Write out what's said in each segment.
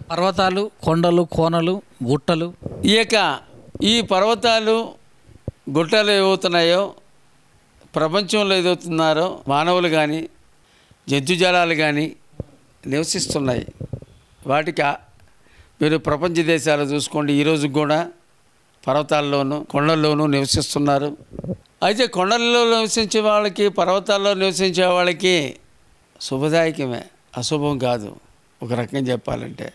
పర్వతాలు, కొండలు, కోనలు, గుట్టలు. ఈ పర్వతాలు గుట్టలు ఏవవుతున్నాయో, ప్రపంచంలో ఏదవుతున్నారో మానవులు కానీ జంతుజాలాలు కానీ నివసిస్తున్నాయి. వాటికి మీరు ప్రపంచ దేశాలు చూసుకోండి, ఈరోజు కూడా పర్వతాల్లోనూ కొండల్లోనూ నివసిస్తున్నారు. అయితే కొండల్లో నివసించే వాళ్ళకి, పర్వతాల్లో నివసించే వాళ్ళకి శుభదాయకమే, అశుభం కాదు ఒక రకంగా చెప్పాలంటే.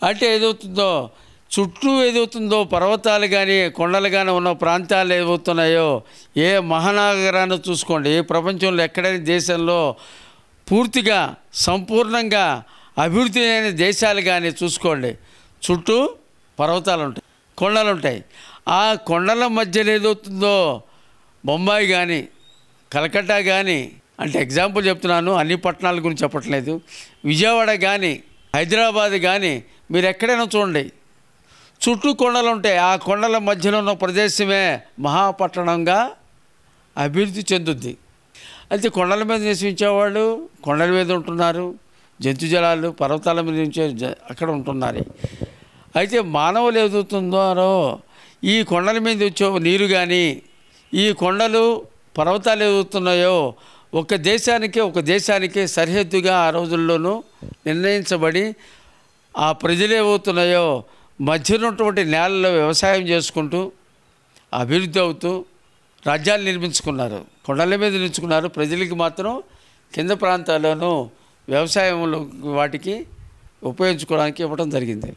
అంటే ఏదవుతుందో చుట్టూ ఏదవుతుందో పర్వతాలు కానీ కొండలు కానీ ఉన్న ప్రాంతాలు ఏవవుతున్నాయో, ఏ మహానగరాన్ని చూసుకోండి, ఏ ప్రపంచంలో ఎక్కడైనా దేశంలో పూర్తిగా సంపూర్ణంగా అభివృద్ధి అయిన దేశాలు కానీ చూసుకోండి, చుట్టూ పర్వతాలు ఉంటాయి, కొండలు ఉంటాయి. ఆ కొండల మధ్యలో ఏదవుతుందో బొంబాయి కానీ కలకట్టా కానీ, అంటే ఎగ్జాంపుల్ చెప్తున్నాను, అన్ని పట్టణాల గురించి చెప్పట్లేదు, విజయవాడ కానీ హైదరాబాద్ కానీ మీరు ఎక్కడైనా చూడండి, చుట్టూ కొండలు ఉంటాయి. ఆ కొండల మధ్యలో ఉన్న ప్రదేశమే మహాపట్టణంగా అభివృద్ధి చెందుద్ది. అయితే కొండల మీద నివసించేవాళ్ళు కొండల మీద ఉంటున్నారు, జంతుజలాలు పర్వతాల మీద నుంచి అక్కడ ఉంటున్నారు. అయితే మానవులు ఏదవుతుందో ఈ కొండల మీద వచ్చే నీరు కానీ, ఈ కొండలు పర్వతాలు ఏదవుతున్నాయో ఒక దేశానికి సరిహద్దుగా ఆ రోజుల్లోనూ నిర్ణయించబడి, ఆ ప్రజలు ఏమవుతున్నాయో మధ్యన ఉన్నటువంటి నేలలో వ్యవసాయం చేసుకుంటూ అభివృద్ధి అవుతూ రాజ్యాలు నిర్మించుకున్నారు, కొండల మీద నిర్మించుకున్నారు. ప్రజలకి మాత్రం కింద ప్రాంతాల్లోనూ వ్యవసాయంలో వాటికి ఉపయోగించుకోవడానికి ఇవ్వడం జరిగింది.